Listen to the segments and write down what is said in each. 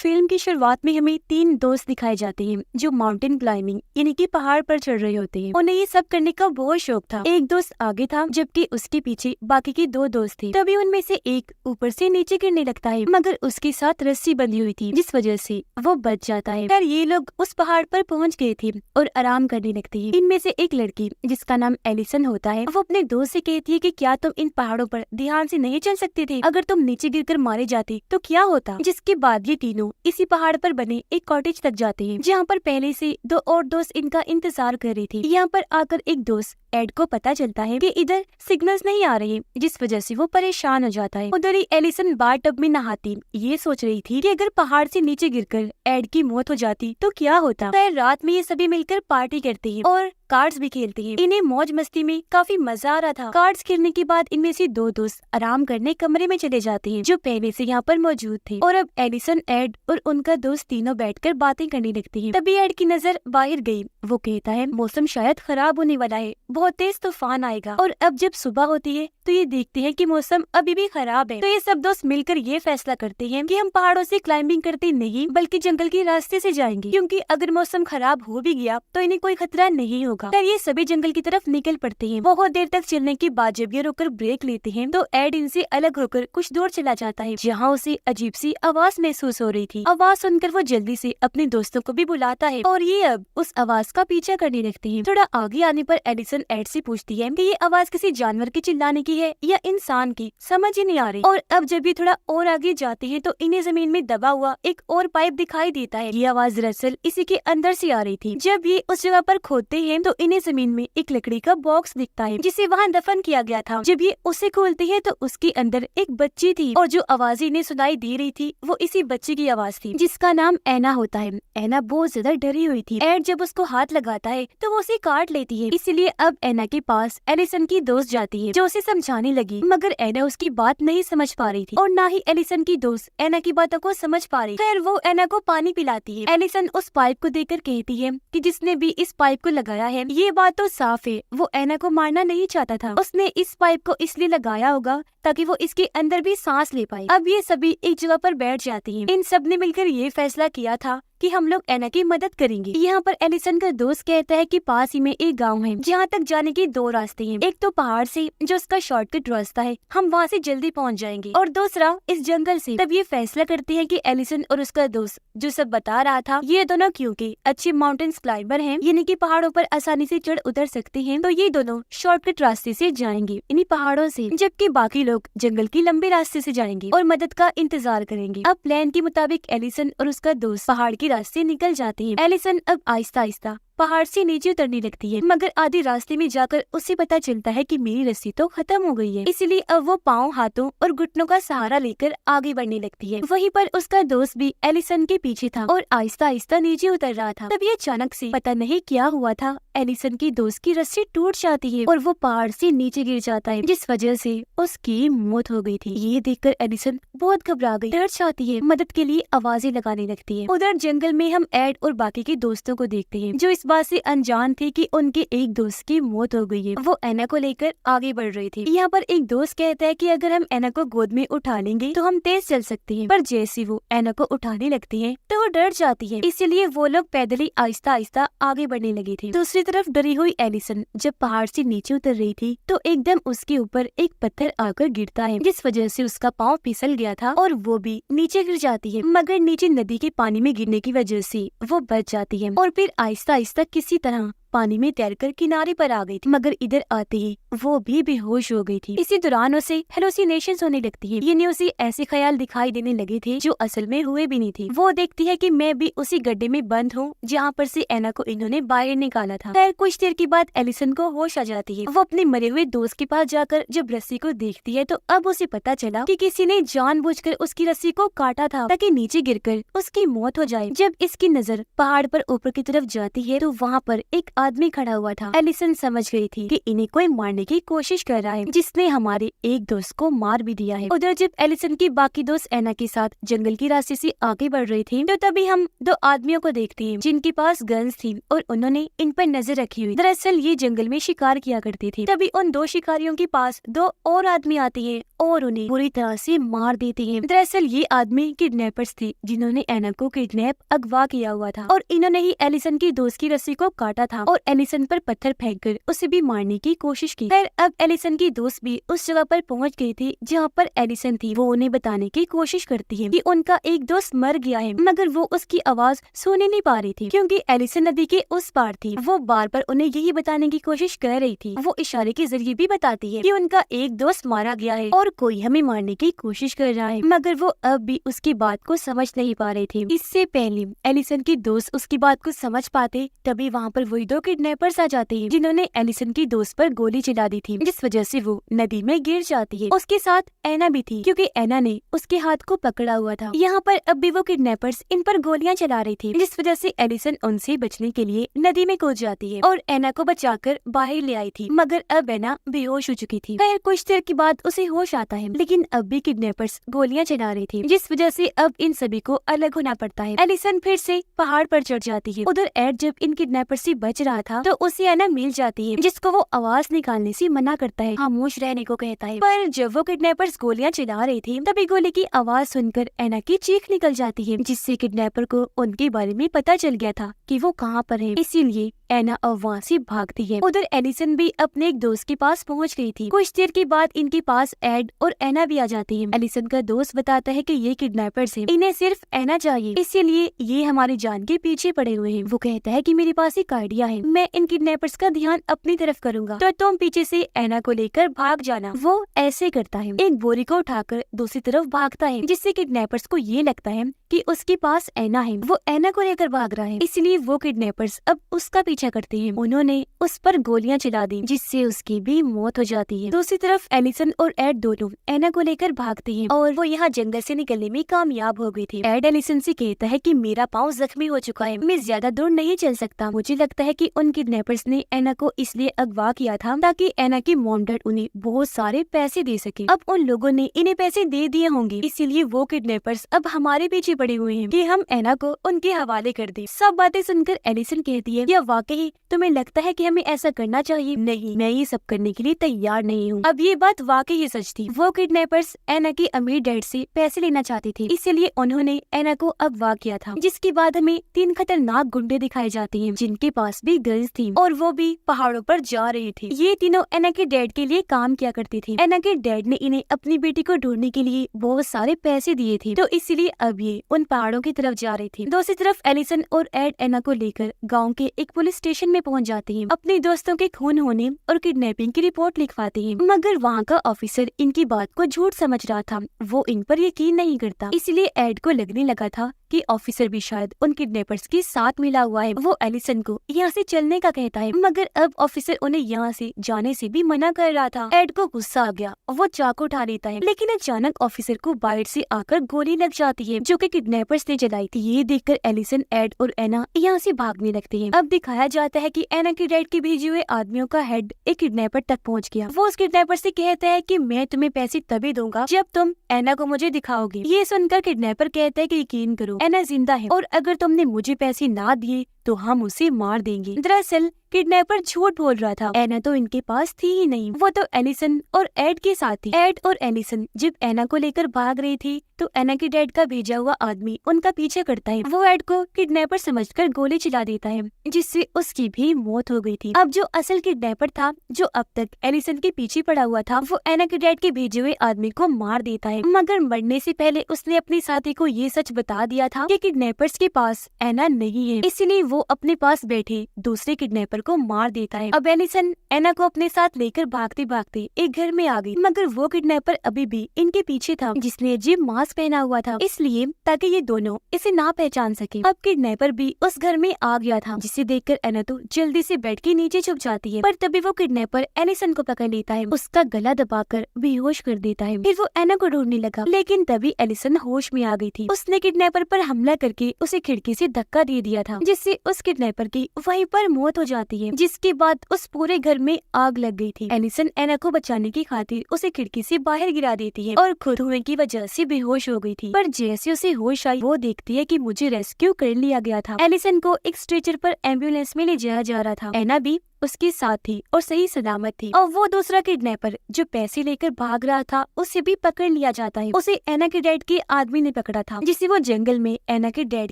Film की शुरुआत में हमें 3 दोस्त दिखाए जाते हैं जो माउंटेन क्लाइंबिंग यानी कि पहाड़ पर चढ़ रहे होते हैं। उन्हें ये सब करने का बहुत शौक था। एक दोस्त आगे था जबकि उसके पीछे बाकी के 2 दोस्त थे। तभी उनमें से एक ऊपर से नीचे गिरने लगता है, मगर उसके साथ रस्सी बंधी हुई थी जिस वजह से वो बच जाता है। फिर ये लोग उस पहाड़ पर पहुँच गए थे और आराम करने लगते हैं। इनमें से एक लड़की जिसका नाम एलिसन होता है, वो अपने दोस्त से कहती है कि क्या तुम इन पहाड़ों पर ध्यान से नहीं चल सकते थे? अगर तुम नीचे गिरकर मारे जाते तो क्या होता? जिसके बाद ये तीनों इसी पहाड़ पर बने एक कॉटेज तक जाते हैं, जहाँ पर पहले से 2 और दोस्त इनका इंतजार कर रही थी। यहाँ पर आकर एक दोस्त एड को पता चलता है कि इधर सिग्नल्स नहीं आ रहे, जिस वजह से वो परेशान हो जाता है। उधर ही एलिसन बाथ टब में नहाती ये सोच रही थी कि अगर पहाड़ से नीचे गिरकर एड की मौत हो जाती तो क्या होता। फिर रात में ये सभी मिलकर पार्टी करते हैं और कार्ड्स भी खेलते हैं। इन्हें मौज मस्ती में काफी मजा आ रहा था। कार्ड्स खेलने के बाद इनमें से 2 दोस्त आराम करने कमरे में चले जाते हैं जो पहले से यहाँ पर मौजूद थे, और अब एलिसन, एड और उनका दोस्त तीनों बैठकर बातें करने लगते हैं। तभी एड की नजर बाहर गई। वो कहता है मौसम शायद खराब होने वाला है, बहुत तेज तूफान आएगा। और अब जब सुबह होती है तो ये देखते हैं कि मौसम अभी भी खराब है। तो ये सब दोस्त मिलकर ये फैसला करते हैं कि हम पहाड़ों से क्लाइंबिंग करते नहीं बल्कि जंगल के रास्ते से जाएंगे, क्योंकि अगर मौसम खराब हो भी गया तो इन्हें कोई खतरा नहीं होगा। फिर ये सभी जंगल की तरफ निकल पड़ते हैं। बहुत देर तक चलने के बाद जब ये रुककर ब्रेक लेते हैं तो एड इनसे अलग होकर कुछ दूर चला जाता है, जहाँ उसे अजीब सी आवाज महसूस हो रही थी। आवाज सुनकर वो जल्दी से अपने दोस्तों को भी बुलाता है और ये अब उस आवाज का पीछा करने लगते हैं। थोड़ा आगे आने पर एडिसन एड से पूछती है कि ये आवाज किसी जानवर के चिल्लाने की है या इंसान की, समझ ही नहीं आ रही। और अब जब ये थोड़ा और आगे जाते हैं तो इन्हें जमीन में दबा हुआ एक और पाइप दिखाई देता है। ये आवाज दरअसल इसी के अंदर से आ रही थी। जब ये उस जगह पर खोदते हैं तो इन्हें जमीन में एक लकड़ी का बॉक्स दिखता है जिसे वहाँ दफन किया गया था। जब ये उसे खोलते हैं तो उसके अंदर एक बच्ची थी, और जो आवाज इन्हें सुनाई दे रही थी वो इसी बच्ची की आवाज थी जिसका नाम एना होता है। एना बहुत ज्यादा डरी हुई थी। एड जब उसको हाथ लगाता है तो वो उसे काट लेती है। इसलिए अब एना के पास एलिसन की दोस्त जाती है जो उसे समझाने लगी, मगर एना उसकी बात नहीं समझ पा रही थी और ना ही एलिसन की दोस्त एना की बातों को समझ पा रही। फिर वो एना को पानी पिलाती है। एलिसन उस पाइप को देखकर कहती है कि जिसने भी इस पाइप को लगाया है ये बात तो साफ है, वो एना को मारना नहीं चाहता था। उसने इस पाइप को इसलिए लगाया होगा ताकि वो इसके अंदर भी सांस ले पाए। अब ये सभी एक जगह पर बैठ जाते हैं। इन सब ने मिलकर ये फैसला किया था कि हम लोग एना की मदद करेंगे। यहाँ पर एलिसन का दोस्त कहता है कि पास ही में एक गांव है जहाँ तक जाने के 2 रास्ते हैं। एक तो पहाड़ से जो उसका शॉर्टकट रास्ता है, हम वहाँ से जल्दी पहुँच जाएंगे, और दूसरा इस जंगल से। तब ये फैसला करते हैं कि एलिसन और उसका दोस्त जो सब बता रहा था, ये दोनों क्योंकि अच्छे माउंटेन क्लाइंबर हैं, यानी कि पहाड़ों पर आसानी से चढ़ उतर सकते हैं, तो ये दोनों शॉर्टकट रास्ते से जाएंगे इन्हीं पहाड़ों से, जबकि बाकी लोग जंगल के लंबे रास्ते से जाएंगे और मदद का इंतजार करेंगे। अब प्लान के मुताबिक एलिसन और उसका दोस्त पहाड़ की रास्ते निकल जाते हैं। एलिसन अब आहिस्ता आहिस्ता पहाड़ से नीचे उतरने लगती है, मगर आधे रास्ते में जाकर उसे पता चलता है कि मेरी रस्सी तो खत्म हो गई है। इसीलिए अब वो पाँव, हाथों और घुटनों का सहारा लेकर आगे बढ़ने लगती है। वहीं पर उसका दोस्त भी एलिसन के पीछे था और आहिस्ता आहिस्ता नीचे उतर रहा था। तभी अचानक से पता नहीं क्या हुआ था, एलिसन की दोस्त की रस्सी टूट जाती है और वो पहाड़ से नीचे गिर जाता है, जिस वजह से उसकी मौत हो गई थी। ये देखकर एलिसन बहुत घबरा गई, डर जाती है, मदद के लिए आवाजें लगाने लगती है। उधर जंगल में हम एड और बाकी के दोस्तों को देखते हैं जो इस बात से अनजान थे कि उनके एक दोस्त की मौत हो गई है। वो एना को लेकर आगे बढ़ रहे थे। यहाँ पर एक दोस्त कहता है कि अगर हम एना को गोद में उठा लेंगे तो हम तेज चल सकते हैं, पर जैसे वो एना को उठाने लगते हैं तो वो डर जाती है। इसीलिए वो लोग पैदल ही आहिस्ता आहिस्ता आगे बढ़ने लगे थे। दूसरी तरफ डरी हुई एलिसन जब पहाड़ से नीचे उतर रही थी तो एकदम उसके ऊपर एक पत्थर आकर गिरता है, जिस वजह से उसका पाँव फिसल गया था और वो भी नीचे गिर जाती है, मगर नीचे नदी के पानी में गिरने की वजह से वो बच जाती है और फिर आहिस्ता आहिस्ता किसी तरह पानी में तैरकर किनारे पर आ गई थी। मगर इधर आते ही वो भी बेहोश हो गई थी। इसी दौरान उसे हेलुसिनेशंस होने लगती है, यानी उसे ऐसे ख्याल दिखाई देने लगे थे जो असल में हुए भी नहीं थे। वो देखती है कि मैं भी उसी गड्ढे में बंद हूँ जहाँ पर से एना को इन्होंने बाहर निकाला था। खैर कुछ देर के बाद एलिसन को होश आ जाती है। वो अपने मरे हुए दोस्त के पास जाकर जब रस्सी को देखती है तो अब उसे पता चला कि किसी ने जानबूझकर उसकी रस्सी को काटा था ताकि नीचे गिरकर उसकी मौत हो जाए। जब इसकी नजर पहाड़ पर ऊपर की तरफ जाती है तो वहाँ पर एक आदमी खड़ा हुआ था। एलिसन समझ गई थी कि इन्हें कोई मारने की कोशिश कर रहा है, जिसने हमारे एक दोस्त को मार भी दिया है। उधर जब एलिसन की बाकी दोस्त एना के साथ जंगल की रास्ते से आगे बढ़ रही थी तो तभी हम 2 आदमियों को देखते हैं जिनके पास गन्स थी और उन्होंने इन पर नजर रखी हुई। दरअसल ये जंगल में शिकार किया करते थे। तभी उन 2 शिकारियों के पास 2 और आदमी आते हैं और उन्हें बुरी तरह से मार देते हैं। दरअसल ये आदमी किडनैपर्स थे जिन्होंने एना को किडनैप अगवा किया हुआ था और इन्होंने ही एलिसन की दोस्त की रस्सी को काटा था और एलिसन पर पत्थर फेंककर उसे भी मारने की कोशिश की। फिर अब एलिसन की दोस्त भी उस जगह पर पहुंच गई थी जहाँ पर एलिसन थी। वो उन्हें बताने की कोशिश करती है कि उनका एक दोस्त मर गया है, मगर वो उसकी आवाज सुन नहीं पा रही थी क्योंकि एलिसन नदी के उस पार थी। वो बार बार उन्हें यही बताने की कोशिश कर रही थी। वो इशारे के जरिए भी बताती है कि उनका एक दोस्त मारा गया है और कोई हमें मारने की कोशिश कर रहा है, मगर वो अब भी उसकी बात को समझ नहीं पा रही थी। इससे पहले एलिसन की दोस्त उसकी बात को समझ पाते तभी वहाँ पर वही दो किडनैपर्स आ जाते हैं जिन्होंने एलिसन की दोस्त पर गोली चला दी थी, जिस वजह से वो नदी में गिर जाती है। उसके साथ एना भी थी क्योंकि एना ने उसके हाथ को पकड़ा हुआ था। यहाँ पर अब भी वो किडनैपर्स इन पर गोलियां चला रही थी, जिस वजह से एलिसन उनसे बचने के लिए नदी में कूद जाती है और एना को बचाकर बाहर ले आई थी, मगर अब एना बेहोश हो चुकी थी। खैर कुछ देर के बाद उसे होश आता है, लेकिन अब भी किडनैपर्स गोलियां चला रही थी, जिस वजह से अब इन सभी को अलग होना पड़ता है। एलिसन फिर से पहाड़ पर चढ़ जाती है। उधर एड जब इन किडनैपर्स से बच रहा था तो उसे एना मिल जाती है, जिसको वो आवाज निकालने से मना करता है, खामोश रहने को कहता है। पर जब वो किडनैपर्स गोलियां चला रही थी तभी गोली की आवाज सुनकर एना की चीख निकल जाती है, जिससे किडनैपर को उनके बारे में पता चल गया था कि वो कहाँ पर है। इसीलिए एना अब वहाँ से भागती है। उधर एलिसन भी अपने एक दोस्त के पास पहुँच गई थी। कुछ देर के बाद इनके पास एड और एना भी आ जाती है। एलिसन का दोस्त बताता है कि ये किडनैपर्स हैं, इन्हें सिर्फ एना चाहिए, इसीलिए ये हमारी जान के पीछे पड़े हुए हैं। वो कहता है कि मेरे पास एक आइडिया है, मैं इन किडनैपर्स का ध्यान अपनी तरफ करूंगा, तो तुम पीछे से एना को लेकर भाग जाना। वो ऐसे करता है, एक बोरी को उठाकर दूसरी तरफ भागता है, जिससे किडनैपर्स को ये लगता है कि उसके पास एना है। वो एना को लेकर भाग रहा है, इसलिए वो किडनैपर्स अब उसका पीछा करते हैं। उन्होंने उस पर गोलियां चला दी, जिससे उसकी भी मौत हो जाती है। दूसरी तरफ एलिसन और एड दोनों एना को लेकर भागते हैं और वो यहाँ जंगल से निकलने में कामयाब हो गई थी। एड एलिसन से कहता है कि मेरा पाँव जख्मी हो चुका है, मैं ज्यादा दूर नहीं चल सकता। मुझे लगता है कि उन किडनैपर्स ने एना को इसलिए अगवा किया था ताकि एना की मॉम डैड उन्हें बहुत सारे पैसे दे सके। अब उन लोगों ने इन्हें पैसे दे दिए होंगे, इसीलिए वो किडनैपर्स अब हमारे पीछे पड़े हुए हैं कि हम एना को उनके हवाले कर दें। सब बातें सुनकर एलिसन कहती है, क्या वाकई तुम्हें लगता है कि हमें ऐसा करना चाहिए? नहीं, मैं ये सब करने के लिए तैयार नहीं हूँ। अब ये बात वाकई ही सच थी। वो किडनैपर्स एना के अमीर डैड से पैसे लेना चाहते थे, इसीलिए उन्होंने एना को अगवा किया था। जिसके बाद हमें 3 खतरनाक गुंडे दिखाए जाते हैं जिनके पास भी गन्स थी और वो भी पहाड़ों पर जा रहे थे। ये तीनों एना के डैड के लिए काम किया करते थे। एना के डैड ने इन्हें अपनी बेटी को ढूंढने के लिए बहुत सारे पैसे दिए थे, तो इसीलिए अब ये उन पहाड़ों की तरफ जा रहे थे। दूसरी तरफ एलिसन और एड एना को लेकर गाँव के एक पुलिस स्टेशन में पहुँच जाते हैं। अपने दोस्तों के खून होने और किडनैपिंग की रिपोर्ट लिखवाते हैं, मगर वहाँ का ऑफिसर इनकी बात को झूठ समझ रहा था। वो इन पर यकीन नहीं करता, इसलिए एड को लगने लगा था कि ऑफिसर भी शायद उन किडनैपर्स के साथ मिला हुआ है। वो एलिसन को यहाँ से चलने का कहता है, मगर अब ऑफिसर उन्हें यहाँ से जाने से भी मना कर रहा था। एड को गुस्सा आ गया, वो चाकू उठा लेता है, लेकिन अचानक ऑफिसर को बाहर से आकर गोली लग जाती है जो कि किडनैपर्स ने चलाई थी। ये देखकर एलिसन, एड और एना यहाँ से भागने लगते हैं। अब दिखाया जाता है कि एना के डैड के भेजे हुए आदमियों का हेड एक किडनैपर तक पहुँच गया। वो उस किडनैपर से कहता है कि मैं तुम्हें पैसे तभी दूंगा जब तुम एना को मुझे दिखाओगे। ये सुनकर किडनैपर कहता है कि यकीन करो, एना जिंदा है और अगर तुमने मुझे पैसे ना दिए तो हम उसे मार देंगे। दरअसल किडनैपर झूठ बोल रहा था, एना तो इनके पास थी ही नहीं, वो तो एलिसन और एड के साथ थी। एड और एलिसन जब एना को लेकर भाग रही थी तो एना के डैड का भेजा हुआ आदमी उनका पीछे करता है। वो एड को किडनैपर समझकर गोली चला देता है, जिससे उसकी भी मौत हो गई थी। अब जो असल किडनैपर था, जो अब तक एलिसन के पीछे पड़ा हुआ था, वो एना के डैड के भेजे हुए आदमी को मार देता है, मगर मरने से पहले उसने अपने साथी को ये सच बता दिया था कि किडनैपर्स के पास एना नहीं है, इसलिए वो अपने पास बैठे दूसरे किडनैपर को मार देता है। अब एलिसन एना को अपने साथ लेकर भागते भागते एक घर में आ गई, मगर वो किडनैपर अभी भी इनके पीछे था, जिसने अजीब मास्क पहना हुआ था, इसलिए ताकि ये दोनों इसे ना पहचान सके। अब किडनैपर भी उस घर में आ गया था, जिसे देखकर एना तो जल्दी से बेड के नीचे छुप जाती है, पर तभी वो किडनैपर एलिसन को पकड़ लेता है, उसका गला दबाकर बेहोश कर देता है। फिर वो एना को ढूंढने लगा, लेकिन तभी एलिसन होश में आ गई थी। उसने किडनैपर पर हमला करके उसे खिड़की से धक्का दे दिया था, जिससे उस किडनैपर की वहीं पर मौत हो जाती है, जिसके बाद उस पूरे घर में आग लग गई थी। एलिसन एना को बचाने की खातिर उसे खिड़की से बाहर गिरा देती है और खुद धुएं की वजह से बेहोश हो गई थी। पर जैसे उसे होश आई, वो देखती है कि मुझे रेस्क्यू कर लिया गया था। एलिसन को एक स्ट्रेचर पर एम्बुलेंस में ले जाया जा रहा था। एना भी उसके साथ थी और सही सलामत थी। और वो दूसरा किडनैपर जो पैसे लेकर भाग रहा था उसे भी पकड़ लिया जाता है। उसे एना के डैड के आदमी ने पकड़ा था, जिसे वो जंगल में एना के डैड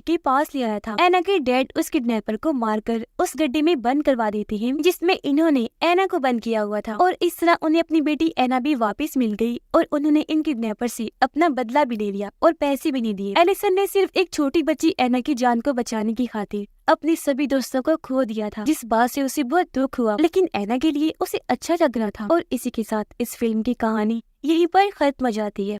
के पास ले आया था। एना के डैड उस किडनैपर को मारकर उस गड्ढे में बंद करवा देते हैं जिसमें इन्होंने एना को बंद किया हुआ था। और इस तरह उन्हें अपनी बेटी एना भी वापस मिल गई और उन्होंने इन किडनैपर से अपना बदला भी ले लिया और पैसे भी नहीं दिए। एलिसन ने सिर्फ एक छोटी बच्ची एना की जान को बचाने की खातिर अपने सभी दोस्तों को खो दिया था, जिस बात से उसे बहुत दुख हुआ, लेकिन एना के लिए उसे अच्छा लग रहा था। और इसी के साथ इस फिल्म की कहानी यहीं पर खत्म हो जाती है।